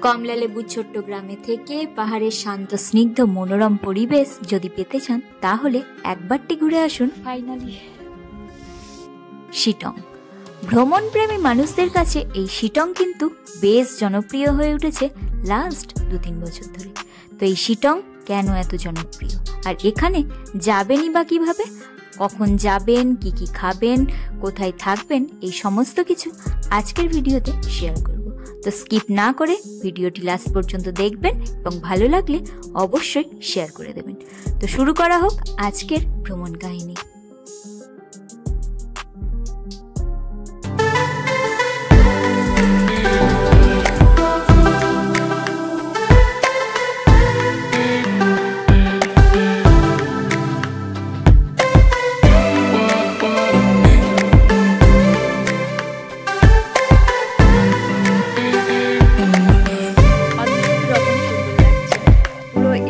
কমলালেবুর ছোট্ট গ্রামে থেকে পাহাড়ের শান্ত স্নিগ্ধ মনোরম পরিবেশ যদি পেতে চান তাহলে একবারটি ঘুরে আসুন ফাইনালি শিটং। ভ্রমণ প্রেমী মানুষদের কাছে এই শিটং কিন্তু বেশ জনপ্রিয় হয়ে উঠেছে লাস্ট 2-3 বছর ধরে। তো এই শিটং কেন এত জনপ্রিয়, আর এখানে যাবেনই বা কিভাবে, কখন যাবেন, কি কি খাবেন, কোথায় থাকবেন, এই সমস্ত কিছু আজকের ভিডিওতে শেয়ার করব। তো স্কিপ না করে ভিডিওটি লাস্ট পর্যন্ত দেখবেন এবং ভালো লাগলে অবশ্যই শেয়ার করে দেবেন। তো শুরু করা হোক আজকের ভ্রমণ কাহিনী।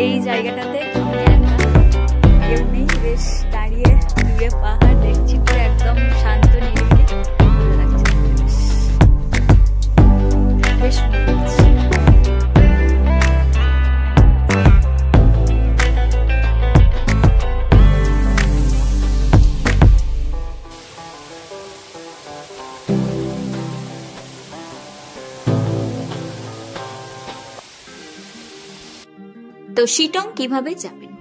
এই জায়গাটাতে কেউ নেই, বেশ দাঁড়িয়ে দূরে পাহাড় দেখছি, পুরো একদম শান্ত নিরিবিলি ভালো লাগছে, বেশ মনে হচ্ছে। তো শিটং কিভাবে যাবেন?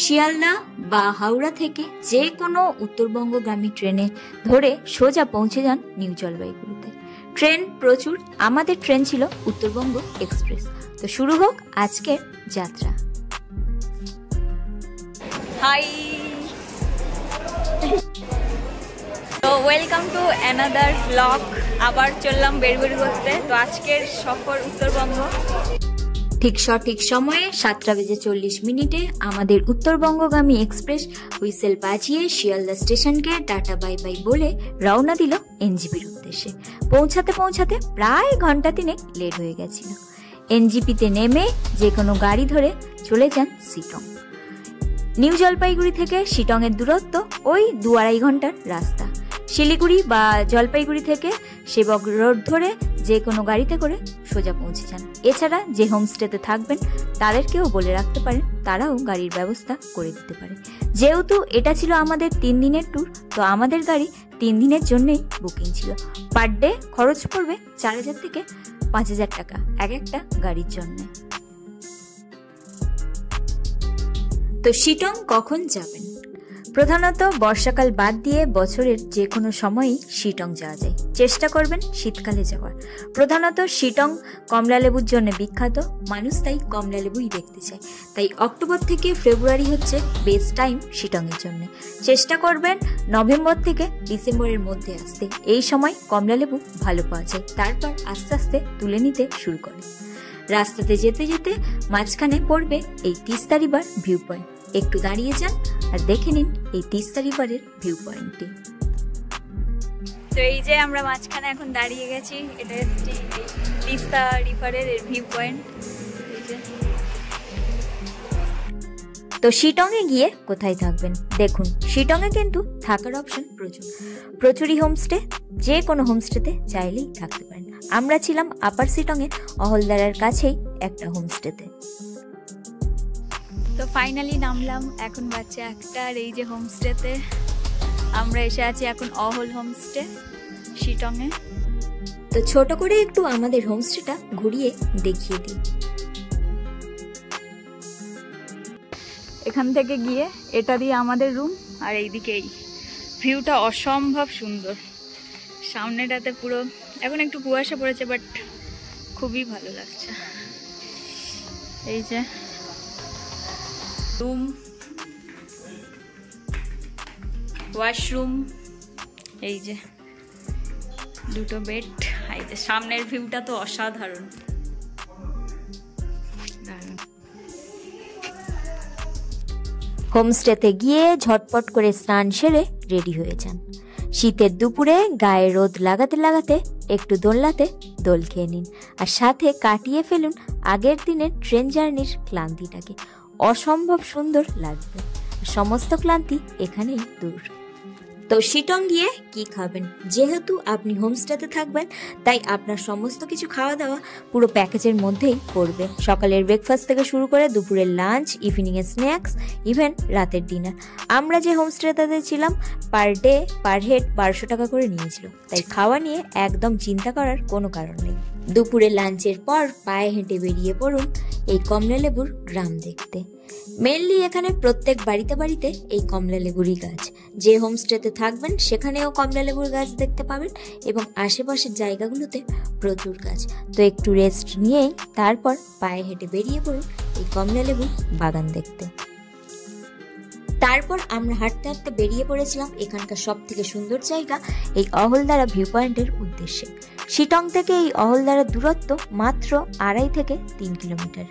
শিয়ালদা বা হাওড়া থেকে যে কোনো উত্তরবঙ্গগামী ট্রেনে ধরে সোজা পৌঁছে যান নিউ জলপাইগুড়িতে। ট্রেন প্রচুর, আমাদের ট্রেন ছিল উত্তরবঙ্গ এক্সপ্রেস। তো শুরু হোক আজকের যাত্রা। হাই, তো ওয়েলকাম টু অ্যানাদার ব্লগ। আবার চললাম বেরবেরি করতে। তো আজকের সফর উত্তরবঙ্গ। ঠিক সঠিক সময়ে 7:40 আমাদের উত্তরবঙ্গগামী এক্সপ্রেস হুইসেল বাজিয়ে শিয়ালদা স্টেশনকে টাটা বাই বাই বলে রওনা দিল এনজিপির উদ্দেশ্যে। পৌঁছাতে পৌঁছাতে প্রায় ঘন্টা 3 লেট হয়ে গেছিল। এনজিপিতে নেমে যে কোনো গাড়ি ধরে চলে যান শিটং। নিউ জলপাইগুড়ি থেকে শিটংয়ের দূরত্ব ওই 2-2.5 ঘন্টার রাস্তা। শিলিগুড়ি বা জলপাইগুড়ি থেকে সেবক রোড ধরে যে কোনো গাড়িতে করে সোজা পৌঁছে যান। এছাড়া যে হোমস্টেতে থাকবেন তাদেরকেও বলে রাখতে পারেন, তারাও গাড়ির ব্যবস্থা করে দিতে পারে। যেহেতু এটা ছিল আমাদের 3 দিনের ট্যুর, তো আমাদের গাড়ি 3 দিনের জন্যই বুকিং ছিল। পার ডে খরচ পড়বে 4,000 থেকে 5,000 টাকা এক একটা গাড়ির জন্য। তো শিটং কখন যাবেন? প্রধানত বর্ষাকাল বাদ দিয়ে বছরের যে কোনো সময়ই শিটং যাওয়া যায়। চেষ্টা করবেন শীতকালে যাওয়ার। প্রধানত শিটং কমলালেবুর জন্য বিখ্যাত, মানুষ তাই কমলালেবুই দেখতে চায়। তাই অক্টোবর থেকে ফেব্রুয়ারি হচ্ছে বেস্ট টাইম শিটংয়ের জন্য। চেষ্টা করবেন নভেম্বর থেকে ডিসেম্বরের মধ্যে আসতে। এই সময় কমলালেবু ভালো পাওয়া যায়, তারপর আস্তে আস্তে তুলে নিতে শুরু করে। রাস্তাতে যেতে যেতে মাঝখানে পড়বে এই তিস্তা রিভার ভিউ পয়েন্ট। একটু দাঁড়িয়ে যান আর দেখে নিন এই তিস্তা রিভারের ভিউ পয়েন্টটি। তো এই যে আমরা মাঝখানে এখন দাঁড়িয়ে গেছি, এটা হচ্ছে তিস্তা রিভারের ভিউ পয়েন্ট। তো শিটংয়ে গিয়ে কোথায় থাকবেন? দেখুন, শিটংয়ে কিন্তু থাকার অপশন প্রচুরই হোমস্টে। যে কোনো হোমস্টেতে চাইলেই থাকতে পারেন। আমরা ছিলাম আপার শিটংয়ে অহলদারার কাছেই একটা হোমস্টেতে। তো ফাইনালি নামলাম, এখন বাচ্চা একটা। আর এই যে হোমস্টেতে আমরা এসে আছি এখন, অহল হোমস্টে শিটংয়ে। তো ছোট করে একটু আমাদের হোমস্টেটা ঘুরিয়ে দেখিয়ে দিই। এখান থেকে গিয়ে এটা দিয়ে আমাদের রুম, আর এইদিকে এই ভিউটা অসম্ভব সুন্দর। সামনেটাতে পুরো এখন একটু কুয়াশা পড়েছে, বাট খুবই ভালো লাগছে। এই যে রুম, ওয়াশরুম, এই যে দুটো বেড, এই যে সামনের ভিউটা তো অসাধারণ। হোমস্টেতে গিয়ে ঝটপট করে স্নান সেরে রেডি হয়ে যান। শীতের দুপুরে গায়ে রোদ লাগাতে লাগাতে একটু দোলনাতে দোল খেয়ে নিন, আর সাথে কাটিয়ে ফেলুন আগের দিনের ট্রেন জার্নির ক্লান্তিটাকে। অসম্ভব সুন্দর লাগবে, সমস্ত ক্লান্তি এখানেই দূর। তো শিটং গিয়ে কি খাবেন? যেহেতু আপনি হোমস্টেতে থাকবেন তাই আপনার সমস্ত কিছু খাওয়া দাওয়া পুরো প্যাকেজের মধ্যেই পড়বে। সকালের ব্রেকফাস্ট থেকে শুরু করে দুপুরের লাঞ্চ, ইভিনিংয়ের স্ন্যাক্স, ইভেন রাতের ডিনার। আমরা যে হোমস্টেতে ছিলাম পার ডে পার হেড 1200 টাকা করে নিয়েছিল, তাই খাওয়া নিয়ে একদম চিন্তা করার কোনো কারণ নেই। দুপুরে লাঞ্চের পর পায়ে হেঁটে বেরিয়ে পড়ুন এই কমলালেবুর গ্রাম দেখতে। মেনলি এখানে প্রত্যেক বাড়িতে বাড়িতে এই কমলালেবুরই গাছ। যে হোমস্টেতে থাকবেন সেখানেও কমলালেবুর গাছ দেখতে পাবেন এবং আশেপাশের জায়গাগুলোতে প্রচুর গাছ। তো একটু রেস্ট নিয়েই তারপর পায়ে হেঁটে বেরিয়ে পড়ুন এই কমলালেবুর বাগান দেখতে। তারপর আমরা হাঁটতে হাঁটতে বেরিয়ে পড়েছিলাম এখানকার সব থেকে সুন্দর জায়গা এই অহলদারা ভিউ পয়েন্টের উদ্দেশ্যে। শিটং থেকে এই অহলদারার দূরত্ব মাত্র 2.5 থেকে 3 কিলোমিটার।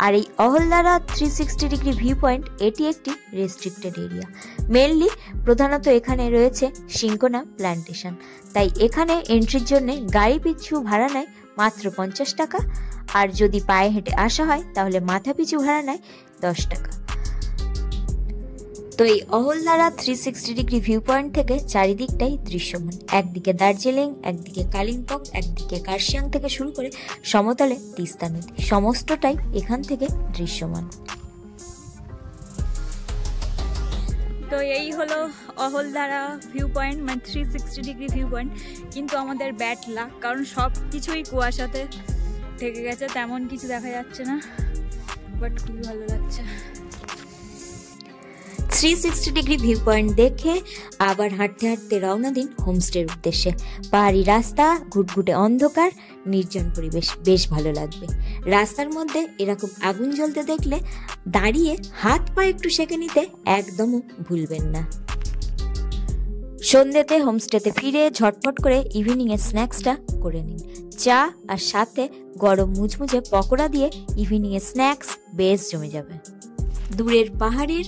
আর এই অহলদারা 360 ডিগ্রি ভিউ পয়েন্ট এটি একটি রেস্ট্রিক্টেড এরিয়া। মেনলি প্রধানত এখানে রয়েছে সিঙ্কোনা প্ল্যান্টেশন, তাই এখানে এন্ট্রির জন্য গাড়ি পিছু ভাড়া নেয় মাত্র 50 টাকা, আর যদি পায়ে হেঁটে আসা হয় তাহলে মাথা পিছু ভাড়া নেয় 10 টাকা। তো এই অহলদারা 360 ডিগ্রি ভিউ পয়েন্ট থেকে চারিদিকটাই দৃশ্যমান। একদিকে দার্জিলিং, একদিকে কালিম্পং, একদিকে কার্শিয়াং থেকে শুরু করে সমতলে তিস্তা নদী, সমস্তটাই এখান থেকে দৃশ্যমান। তো এই হলো অহলদারা ভিউ পয়েন্ট, মানে 360 ডিগ্রি ভিউ পয়েন্ট। কিন্তু আমাদের ব্যাড লাক, কারণ সব কিছুই কুয়াশাতে ঢেকে গেছে, তেমন কিছু দেখা যাচ্ছে না, বাট খুবই ভালো লাগছে। 360 ডিগ্রি ভিউ পয়েন্ট দেখে আবার হাঁটতে হাঁটতে রওনা দিন হোমস্টের উদ্দেশ্যে। পাহাড়ি রাস্তা, ঘুটঘুটে অন্ধকার, নির্জন পরিবেশ, বেশ ভালো লাগবে। রাস্তার মধ্যে এরকম আগুন জ্বলতে দেখলে দাঁড়িয়ে হাত পা একটু সেঁকে নিতে একদমও ভুলবেন না। সন্ধ্যেতে হোমস্টেতে ফিরে ঝটপট করে ইভিনিংয়ের স্ন্যাক্সটা করে নিন। চা আর সাথে গরম মুচমুচে পকোড়া দিয়ে ইভিনিংয়ের স্ন্যাক্স বেশ জমে যাবে। দূরের পাহাড়ের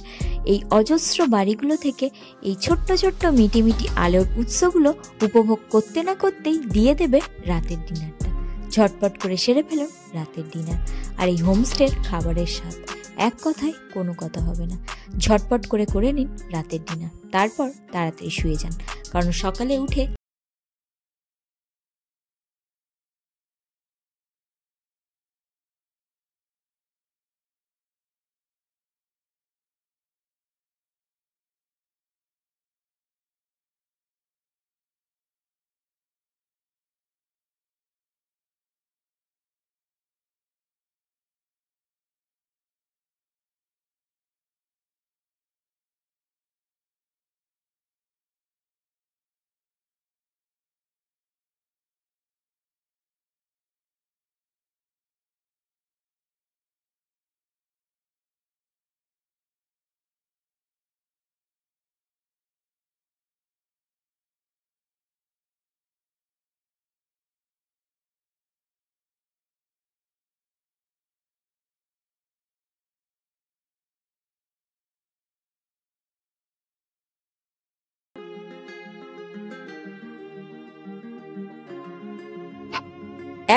এই অজস্র বাড়িগুলো থেকে এই ছোট্ট ছোট্ট মিটি মিটি আলোর উৎসগুলো উপভোগ করতে না করতেই দিয়ে দেবে রাতের ডিনারটা। ঝটপট করে সেরে ফেলুন রাতের ডিনার, আর এই হোমস্টের খাবারের স্বাদ এক কথায় কোনো কথা হবে না। ঝটপট করে নিন রাতের ডিনার, তারপর তাড়াতাড়ি শুয়ে যান, কারণ সকালে উঠে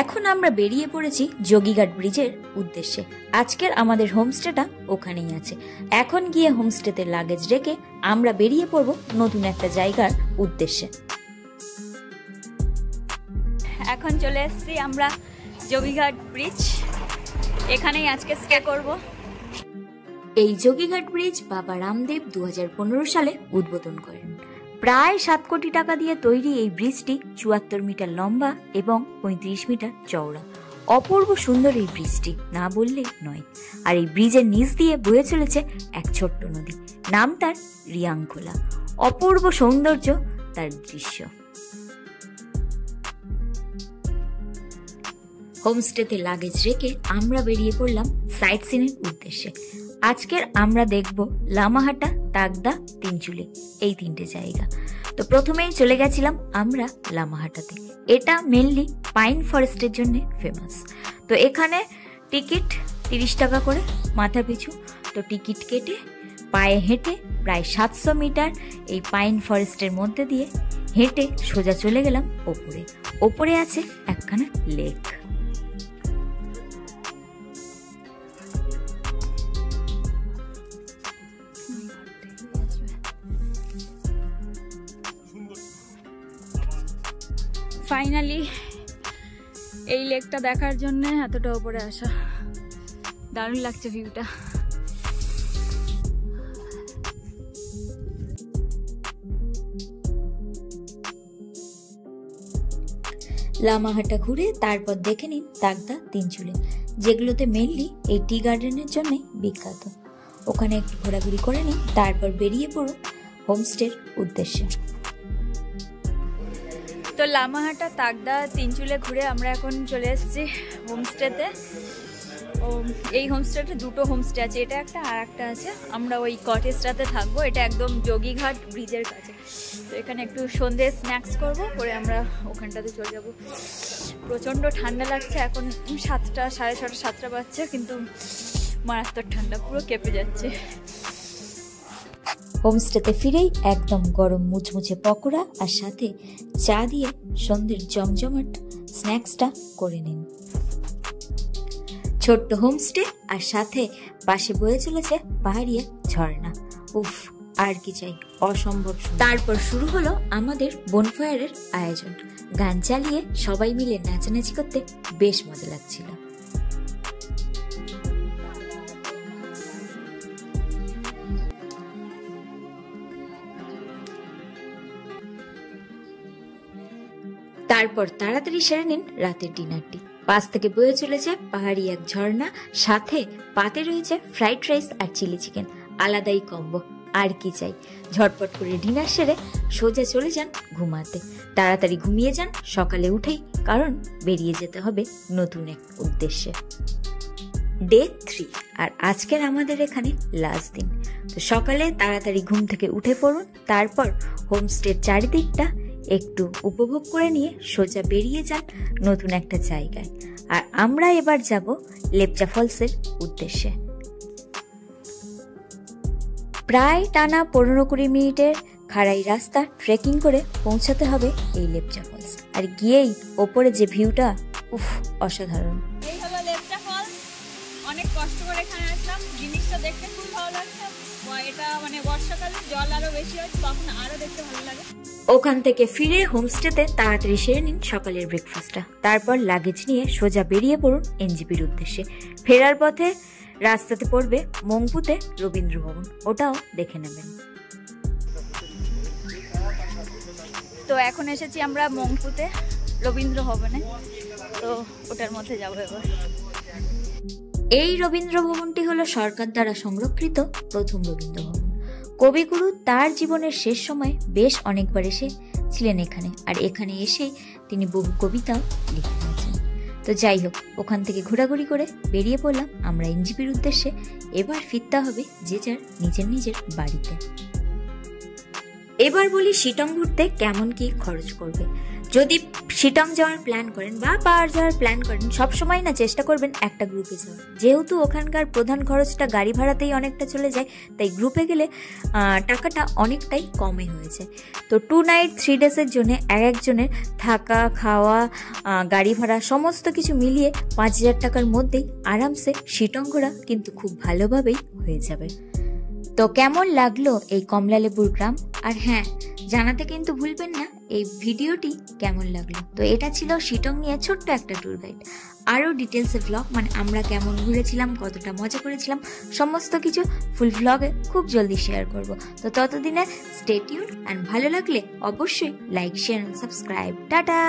এখন আমরা বেরিয়ে পড়েছি যোগীঘাট ব্রিজের উদ্দেশ্যে। আজকের আমাদের হোমস্টেটা ওখানেই আছে। এখন গিয়ে হোমস্টেতে লাগেজ রেখে আমরা বেরিয়ে পড়ব নতুন একটা জায়গার উদ্দেশ্যে। এখন চলে এসেছি আমরা যোগীঘাট ব্রিজ, এখানেই আজকে স্টে করব। এই যোগীঘাট ব্রিজ বাবা রামদেব 2015 সালে উদ্বোধন করেন। প্রায় 7 কোটি টাকা দিয়ে তৈরি এই ব্রিজটি 74 মিটার লম্বা এবং 35 মিটার চওড়া। অপূর্ব সুন্দর এই ব্রিজটি, না বললে নয়। আর এই ব্রিজের নিচ দিয়ে বয়ে চলেছে এক ছোট্ট নদী, নাম তার রিয়াংখোলা। অপূর্ব সৌন্দর্য তার দৃশ্য। হোমস্টেতে লাগেজ রেখে আমরা বেরিয়ে পড়লাম সাইট সিনের উদ্দেশ্যে। আজকের আমরা দেখব লামাহাটা, তাগদা, তিনচুলি, এই 3টে জায়গা। তো প্রথমেই চলে গেছিলাম আমরা লামাহাটাতে। এটা মেনলি পাইন ফরেস্টের জন্য ফেমাস। তো এখানে টিকিট 30 টাকা করে মাথা পিছু। তো টিকিট কেটে পায়ে হেঁটে প্রায় 700 মিটার এই পাইন ফরেস্টের মধ্যে দিয়ে হেঁটে সোজা চলে গেলাম ওপরে। ওপরে আছে একখানা লেক। ফাইনালি এই লেকটা দেখার জন্য এতটা উপরে আসা, দারুণ লাগছে ভিউটা। লামাহাটা ঘুরে তারপর দেখে নিন তাগদা তিনচুলে, যেগুলোতে মেনলি এই টি গার্ডেনের জন্য বিখ্যাত। ওখানে একটু ঘোরাঘুরি করে নিন, তারপর বেরিয়ে পড়ুন হোমস্টের উদ্দেশ্যে। তো লামাহাটা তাগদা তিনচুলে ঘুরে আমরা এখন চলে এসেছি হোমস্টেতে। এই হোমস্টেতে দুটো হোমস্টে আছে, এটা একটা আর একটা আছে। আমরা ওই কটেজটাতে থাকবো, এটা একদম যোগীঘাট ব্রিজের কাছে। তো এখানে একটু সন্ধ্যে স্ন্যাক্স করবো, করে আমরা ওখানটাতে চলে যাব। প্রচণ্ড ঠান্ডা লাগছে, এখন 7টা, 6:30, 7টা বাজছে, কিন্তু মারাত্মক ঠান্ডা, পুরো কেঁপে যাচ্ছে। হোমস্টেতে ফিরেই একদম গরম মুচমুচে পকোড়া আর সাথে চা দিয়ে সন্ধ্যের জমজমাট স্ন্যাক্সটা করে নিন। ছোট্ট হোমস্টে আর সাথে পাশে বয়ে চলেছে পাহাড়িয়া ঝর্ণা। উফ, আর কি চাই, অসম্ভব। তারপর শুরু হলো আমাদের বনফায়ারের আয়োজন। গান চালিয়ে সবাই মিলে নাচানাচি করতে বেশ মজা লাগছিল। তারপর তাড়াতাড়ি সেরে নিন রাতের ডিনারটি। পাশ থেকে বয়ে চলেছে পাহাড়ি এক ঝর্ণা, সাথে পাতে রয়েছে ফ্রাইড রাইস আর চিলি চিকেন, আলাদাই কম্বো। আর কি চাই। ঝটপট করে ডিনার সেরে সোজা চলে যান ঘুমাতে। তাড়াতাড়ি ঘুমিয়ে যান সকালে উঠেই, কারণ বেরিয়ে যেতে হবে নতুন এক উদ্দেশ্যে। ডে 3 আর আজকের আমাদের এখানে লাস্ট দিন। তো সকালে তাড়াতাড়ি ঘুম থেকে উঠে পড়ুন, তারপর হোমস্টের চারিদিকটা একটু উপভোগ করে নিয়ে সোজা বেরিয়ে যান নতুন একটা জায়গায়। আর আমরা এবার যাব লেপচা ফলসের উদ্দেশ্যে। প্রায় টানা 15-20 মিনিটের খাড়াই রাস্তা ট্রেকিং করে পৌঁছাতে হবে এই লেপচা ফলস। আর গিয়েই ওপরে যে ভিউটা, উফ, অসাধারণ। এই হলো লেপচা ফলস। অনেক কষ্ট করে এখানে আসলাম, জিনিসটা দেখতে খুব ভালো লাগছে। এটা মানে বর্ষাকালে জল আরো বেশি হয়, তখন আরো দেখতে ভালো লাগে। ওখান থেকে ফিরে হোমস্টেতে তাড়াতাড়ি সেরে নিন সকালের ব্রেকফাস্টটা। তারপর লাগেজ নিয়ে সোজা বেরিয়ে পড়ুন এনজিপির উদ্দেশ্যে। ফেরার পথে রাস্তাতে পড়বে মংপুতে রবীন্দ্র ভবন, ওটাও দেখে নেবেন। তো এখন এসেছি আমরা মংপুতে রবীন্দ্র ভবনে, তো ওটার মধ্যে যাবো এবার। এই রবীন্দ্র ভবনটি হলো সরকার দ্বারা সংরক্ষিত প্রথম রবীন্দ্র ভবন। কবিগুরু তার জীবনের শেষ সময় বেশ অনেকবার এসেছিলেন এখানে, আর এখানে এসে তিনি বহু কবিতাও লিখে গেছেন। তো যাই হোক, ওখান থেকে ঘোরাঘুরি করে বেরিয়ে পড়লাম আমরা এনজিপির উদ্দেশ্যে। এবার ফিরতে হবে যে যার নিজের নিজের বাড়িতে। এবার বলি শিটং ঘুরতে কেমন কি খরচ করবে। যদি শিটং যাওয়ার প্ল্যান করেন বা পাহাড় যাওয়ার প্ল্যান করেন, সবসময় না চেষ্টা করবেন একটা গ্রুপে যাওয়ার। যেহেতু ওখানকার প্রধান খরচটা গাড়ি ভাড়াতেই অনেকটা চলে যায়, তাই গ্রুপে গেলে টাকাটা অনেকটাই কমে হয়ে যায়। তো 2 নাইট 3 ডেজের জন্য একজনের থাকা, খাওয়া, গাড়ি ভাড়া সমস্ত কিছু মিলিয়ে 5,000 টাকার মধ্যেই আরামসে শিটং ঘোরা কিন্তু খুব ভালোভাবেই হয়ে যাবে। তো কেমন লাগলো এই কমলালেবুর গ্রাম? আর হ্যাঁ, জানাতে কিন্তু ভুলবেন না এই ভিডিওটি কেমন লাগলো। তো এটা ছিল শিটং নিয়ে ছোট্ট একটা ট্যুর গাইড। আরও ডিটেলসে ভ্লগ, মানে আমরা কেমন ঘুরেছিলাম, কতটা মজা করেছিলাম, সমস্ত কিছু ফুল ভ্লগে খুব জলদি শেয়ার করব। তো ততদিনে স্টে টিউন, অ্যান্ড ভালো লাগলে অবশ্যই লাইক, শেয়ার, সাবস্ক্রাইব। টাটা।